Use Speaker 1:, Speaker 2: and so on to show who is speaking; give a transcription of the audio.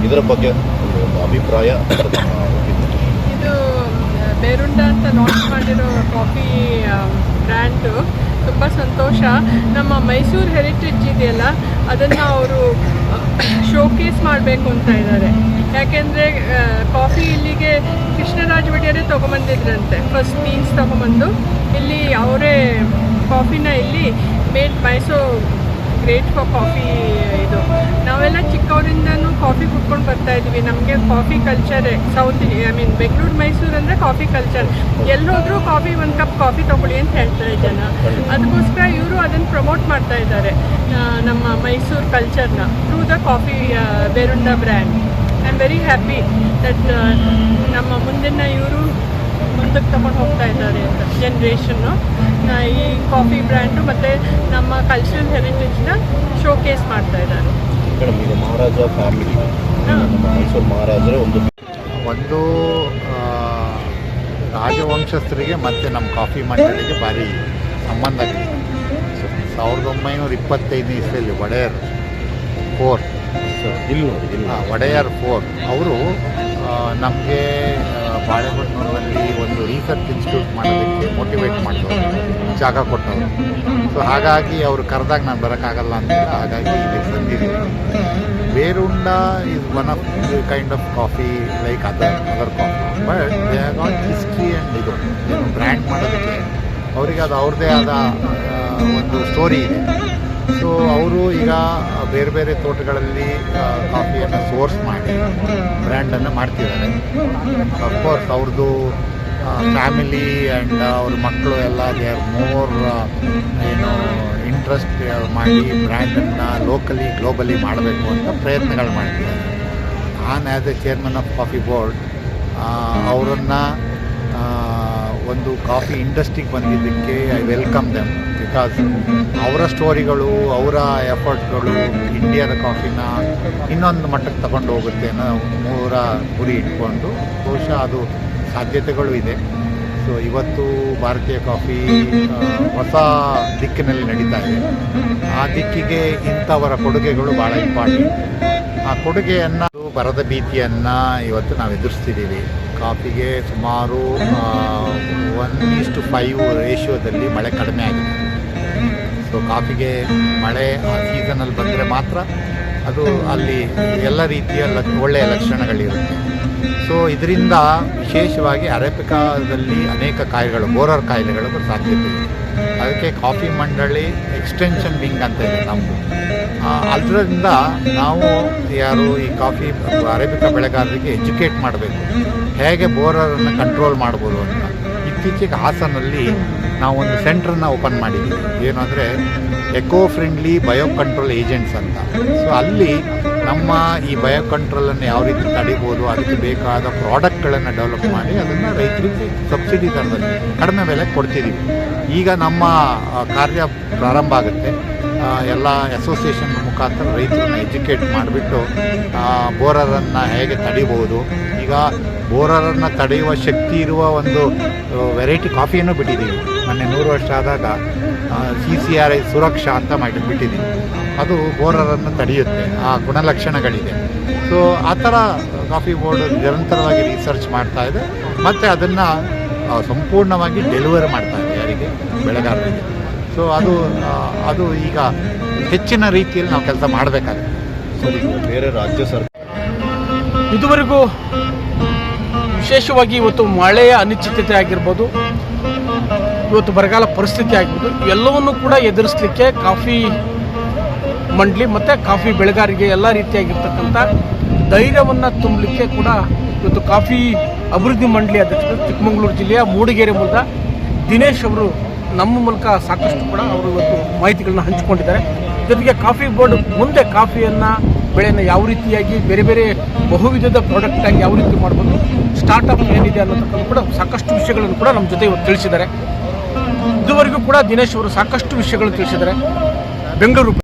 Speaker 1: ಇದರ ಬಗ್ಗೆ ಒಂದು ಅಭಿಪ್ರಾಯ?
Speaker 2: ಇದು ಬೇರುಂಡ ಅಂತ ಲಾಂಚ್ ಮಾಡಿರೋ ಕಾಫಿ ಬ್ರ್ಯಾಂಡು ತುಂಬ ಸಂತೋಷ. ನಮ್ಮ ಮೈಸೂರು ಹೆರಿಟೇಜ್ ಇದೆಯಲ್ಲ ಅದನ್ನು ಅವರು ಶೋಕೇಸ್ ಮಾಡಬೇಕು ಅಂತ ಇದ್ದಾರೆ. ಯಾಕೆಂದರೆ ಕಾಫಿ ಇಲ್ಲಿಗೆ ಕೃಷ್ಣರಾಜ ಒಡೆಯರೇ ತೊಗೊಂಬಂದಿದ್ರಂತೆ. ಫಸ್ಟ್ ಬೀನ್ಸ್ ತೊಗೊಂಬಂದು ಇಲ್ಲಿ ಅವರೇ ಕಾಫಿನ ಇಲ್ಲಿ made Mysuru great for coffee. ಇದು ನಾವೆಲ್ಲ ಚಿಕ್ಕವರಿಂದನೂ ಕಾಫಿ ಕುಡ್ಕೊಂಡು ಬರ್ತಾಯಿದ್ವಿ. ನಮಗೆ ಕಾಫಿ ಕಲ್ಚರೇ ಸೌತ್ ಬೆಂಗಳೂರು ಮೈಸೂರು ಅಂದರೆ ಕಾಫಿ ಕಲ್ಚರ್. ಎಲ್ಲೋದ್ರೂ ಕಾಫಿ ಒಂದು ಕಪ್ ಕಾಫಿ ತೊಗೊಳ್ಳಿ ಅಂತ ಹೇಳ್ತಾರೆ ಜನ. ಅದಕ್ಕೋಸ್ಕರ ಇವರು ಅದನ್ನು ಪ್ರಮೋಟ್ ಮಾಡ್ತಾ ಇದ್ದಾರೆ, ನಮ್ಮ ಮೈಸೂರು ಕಲ್ಚರ್ನ through the coffee Berunda brand. I am very happy that ನಮ್ಮ ಮುಂದಿನ ಇವರು ಮುಂದಕ್ಕೆ ತಗೊಂಡು ಹೋಗ್ತಾ ಇದ್ದಾರೆ ಅಂತ ಜನ್ರೇಷನ್ನು ಈ ಕಾಫಿ ಬ್ರ್ಯಾಂಡು ಮತ್ತು ನಮ್ಮ ಕಲ್ಚರಲ್ ಹೆರಿಟೇಜ್ನ ಶೋಕೇಸ್ ಮಾಡ್ತಾ ಇದ್ದಾರೆ.
Speaker 1: ಮೇಡಮ್, ಈಗ ಮಹಾರಾಜ ಫ್ಯಾಮಿಲಿ, ಮೈಸೂರು ಮಹಾರಾಜರೇ
Speaker 3: ಒಂದು ರಾಜವಂಶಸ್ಥರಿಗೆ ಮತ್ತು ನಮ್ಮ ಕಾಫಿ ಮಂಡಳಿಗೆ ಭಾರಿ ಸಂಬಂಧ ಇದೆ. 1925 ಇಸ್ವಿಯಲ್ಲಿ ಒಡೆಯರ್ ಫೋರ್ ಒಡೆಯರ್ ಫೋರ್ ಅವರು ನಮಗೆ ಬಾಳೆಹೊನ್ನೂರಲ್ಲಿ ಒಂದು ರಿಸರ್ಚ್ ಇನ್ಸ್ಟಿಟ್ಯೂಟ್ ಮಾಡೋದಕ್ಕೆ ಮೋಟಿವೇಟ್ ಮಾಡಿದವರು, ಜಾಗ ಕೊಟ್ಟವರು. ಸೊ ಹಾಗಾಗಿ ಅವರು ಕರೆದಾಗ ನಾನು ಬರೋಕ್ಕಾಗಲ್ಲ ಅಂತಿಲ್ಲ, ಹಾಗಾಗಿ ಇಲ್ಲಿಗೆ ಬಂದಿದ್ದೀವಿ. Berunda is one of the kind of coffee like other coffee, but they have got history and ಇದು ಬ್ರ್ಯಾಂಡ್ ಮಾಡೋದಕ್ಕೆ ಅವರಿಗೆ ಅದು ಅವ್ರದ್ದೇ ಆದ ಒಂದು ಸ್ಟೋರಿ ಇದೆ. ಸೊ ಅವರು ಈಗ ಬೇರೆ ಬೇರೆ ತೋಟಗಳಲ್ಲಿ ಕಾಫಿಯನ್ನು ಸೋರ್ಸ್ ಮಾಡಿ ಬ್ರ್ಯಾಂಡನ್ನು ಮಾಡ್ತಿದ್ದಾರೆ. ಅಫ್ಕೋರ್ಸ್ ಅವ್ರದ್ದು ಫ್ಯಾಮಿಲಿ ಆ್ಯಂಡ್ ಅವ್ರ ಮಕ್ಕಳು ಎಲ್ಲ ದೇ ಆರ್ ಮೋರ್ ಇಂಟ್ರೆಸ್ಟ್ ಮಾಡಿ ಬ್ರ್ಯಾಂಡನ್ನು ಲೋಕಲಿ ಗ್ಲೋಬಲಿ ಮಾಡಬೇಕು ಅಂತ ಪ್ರಯತ್ನಗಳು ಮಾಡ್ತಿದ್ದಾರೆ. ನಾನು as A chairman of coffee board ಅವರನ್ನು ಒಂದು ಕಾಫಿ ಇಂಡಸ್ಟ್ರಿಗೆ ಬಂದಿದ್ದಕ್ಕೆ ಐ ವೆಲ್ಕಮ್ ದೆಮ್. ಬಿಕಾಸ್ ಅವರ ಸ್ಟೋರಿಗಳು, ಅವರ ಎಫರ್ಟ್ಗಳು ಇಂಡಿಯಾದ ಕಾಫಿನ ಇನ್ನೊಂದು ಮಟ್ಟಕ್ಕೆ ತಗೊಂಡು ಹೋಗುತ್ತೆ ಅನ್ನೋ ಮೂರ ಗುರಿ ಇಟ್ಕೊಂಡು ಬಹುಶಃ ಅದು ಸಾಧ್ಯತೆಗಳು ಇದೆ. ಸೊ ಇವತ್ತು ಭಾರತೀಯ ಕಾಫಿ ಹೊಸ ದಿಕ್ಕಿನಲ್ಲಿ ನಡೀತಾ ಇದೆ. ಆ ದಿಕ್ಕಿಗೆ ಇಂಥವರ ಕೊಡುಗೆಗಳು ಭಾಳ ಇಂಪಾರ್ಟೆಂಟ್. ಆ ಕೊಡುಗೆಯನ್ನು, ಬರದ ಭೀತಿಯನ್ನು ಇವತ್ತು ನಾವು ಎದುರಿಸ್ತಿದ್ದೀವಿ. ಕಾಫಿಗೆ ಸುಮಾರು 1:5 ರೇಷಿಯೋದಲ್ಲಿ ಮಳೆ ಕಡಿಮೆ ಆಗಿದೆ. ಸೊ ಕಾಫಿಗೆ ಮಳೆ ಆ ಸೀಸನಲ್ಲಿ ಬಂದರೆ ಮಾತ್ರ ಅದು ಅಲ್ಲಿ ಎಲ್ಲ ರೀತಿಯ ಒಳ್ಳೆಯ ಲಕ್ಷಣಗಳಿರುತ್ತೆ. ಸೊ ಇದರಿಂದ ವಿಶೇಷವಾಗಿ ಅರೇಬಿಕಾದಲ್ಲಿ ಅನೇಕ ಕಾಯಿಲೆಗಳು, ಬೋರರ್ ಕಾಯಿಲೆಗಳು ಸಾಧ್ಯತೆ ಇದೆ. ಅದಕ್ಕೆ ಕಾಫಿ ಮಂಡಳಿ ಎಕ್ಸ್ಟೆನ್ಷನ್ ವಿಂಗ್ ಅಂತ ಇದೆ ನಮ್ಮದು. ಅದರಿಂದ ನಾವು ಯಾರು ಈ ಕಾಫಿ ಅರೇಬಿಕಾ ಬೆಳೆಗಾರರಿಗೆ ಎಜುಕೇಟ್ ಮಾಡಬೇಕು, ಹೇಗೆ ಬೋರರನ್ನು ಕಂಟ್ರೋಲ್ ಮಾಡ್ಬೋದು ಅಂತ. ಇತ್ತೀಚೆಗೆ ಹಾಸನಲ್ಲಿ ನಾವು ಒಂದು ಸೆಂಟ್ರನ್ನ ಓಪನ್ ಮಾಡಿದ್ದೀವಿ. ಏನು ಅಂದರೆ eco friendly bio control agents ಅಂತ. ಸೊ ಅಲ್ಲಿ ನಮ್ಮ ಈ ಬಯೋ ಕಂಟ್ರೋಲನ್ನು ಯಾವ ರೀತಿ ತಡಿಬೋದು, ಅದಕ್ಕೆ ಬೇಕಾದ ಪ್ರಾಡಕ್ಟ್ಗಳನ್ನು ಡೆವಲಪ್ ಮಾಡಿ ಅದನ್ನು ರೈತರಿಗೆ ಸಬ್ಸಿಡಿ ದರದಲ್ಲಿ ಕಡಿಮೆ ಬೆಲೆಗೆ ಕೊಡ್ತಿದ್ದೀವಿ. ಈಗ ನಮ್ಮ ಕಾರ್ಯ ಪ್ರಾರಂಭ ಆಗುತ್ತೆ. ಎಲ್ಲ ಅಸೋಸಿಯೇಷನ್ ಮುಖಾಂತರ ರೈತರನ್ನ ಎಜುಕೇಟ್ ಮಾಡಿಬಿಟ್ಟು ಬೋರರನ್ನು ಹೇಗೆ ತಡಿಬೋದು. ಈಗ ಬೋರರನ್ನು ತಡೆಯುವ ಶಕ್ತಿ ಇರುವ ಒಂದು ವೆರೈಟಿ ಕಾಫಿಯನ್ನು ಬಿಟ್ಟಿದ್ದೀವಿ. ಮೊನ್ನೆ 100 ವರ್ಷ ಆದಾಗ CCRI ಸುರಕ್ಷಾ ಅಂತ ಬಿಟ್ಟಿದ್ದೀವಿ. ಅದು ಬೋರರನ್ನು ತಡೆಯುತ್ತೆ, ಆ ಗುಣಲಕ್ಷಣಗಳಿದೆ. ಸೊ ಆ ಥರ ಕಾಫಿ ಬೋರ್ಡ್ ನಿರಂತರವಾಗಿ ರಿಸರ್ಚ್ ಮಾಡ್ತಾ ಇದೆ ಮತ್ತು ಅದನ್ನು ಸಂಪೂರ್ಣವಾಗಿ ಡೆಲಿವರ್ ಮಾಡ್ತಾ ಇದೆ ಯಾರಿಗೆ, ಬೆಳೆಗಾರರಿಗೆ. ಸೊ ಅದು ಈಗ ಹೆಚ್ಚಿನ ರೀತಿಯಲ್ಲಿ ನಾವು ಕೆಲಸ ಮಾಡಬೇಕಾಗುತ್ತೆ.
Speaker 1: ಸರಿ, ಬೇರೆ ರಾಜ್ಯ ಸರ್ಕಾರ
Speaker 4: ಇದುವರೆಗೂ ವಿಶೇಷವಾಗಿ ಇವತ್ತು ಮಳೆಯ ಅನಿಶ್ಚಿತತೆ ಆಗಿರ್ಬೋದು, ಇವತ್ತು ಬರಗಾಲ ಪರಿಸ್ಥಿತಿ ಆಗಿರ್ಬೋದು, ಎಲ್ಲವನ್ನೂ ಕೂಡ ಎದುರಿಸಲಿಕ್ಕೆ ಕಾಫಿ ಮಂಡಳಿ ಮತ್ತು ಕಾಫಿ ಬೆಳೆಗಾರರಿಗೆ ಎಲ್ಲ ರೀತಿಯಾಗಿರ್ತಕ್ಕಂಥ ಧೈರ್ಯವನ್ನು ತುಂಬಲಿಕ್ಕೆ ಕೂಡ ಇವತ್ತು ಕಾಫಿ ಅಭಿವೃದ್ಧಿ ಮಂಡಳಿ ಅಧ್ಯಕ್ಷರು ಚಿಕ್ಕಮಗಳೂರು ಜಿಲ್ಲೆಯ ಮೂಡಿಗೆರೆ ಮೂಲದ ದಿನೇಶ್ ಅವರು ನಮ್ಮ ಮೂಲಕ ಸಾಕಷ್ಟು ಕೂಡ ಅವರು ಇವತ್ತು ಮಾಹಿತಿಗಳನ್ನ ಹಂಚಿಕೊಂಡಿದ್ದಾರೆ. ಜೊತೆಗೆ ಕಾಫಿ ಬೋರ್ಡ್ ಮುಂದೆ ಕಾಫಿಯನ್ನು ಬೆಳೆಯನ್ನು ಯಾವ ರೀತಿಯಾಗಿ ಬೇರೆ ಬೇರೆ ಬಹುವಿಧದ ಪ್ರಾಡಕ್ಟಾಗಿ ಯಾವ ರೀತಿ ಮಾಡ್ಬೋದು, ಸ್ಟಾರ್ಟಪ್ ಏನಿದೆ ಅನ್ನೋದಕ್ಕೂ ಕೂಡ ಸಾಕಷ್ಟು ವಿಷಯಗಳನ್ನು ಕೂಡ ನಮ್ಮ ಜೊತೆ ಇವತ್ತು ತಿಳಿಸಿದ್ದಾರೆ. ಇದುವರೆಗೂ ಕೂಡ ದಿನೇಶ್ ಅವರು ಸಾಕಷ್ಟು ವಿಷಯಗಳು ತಿಳಿಸಿದ್ದಾರೆ. ಬೆಂಗಳೂರು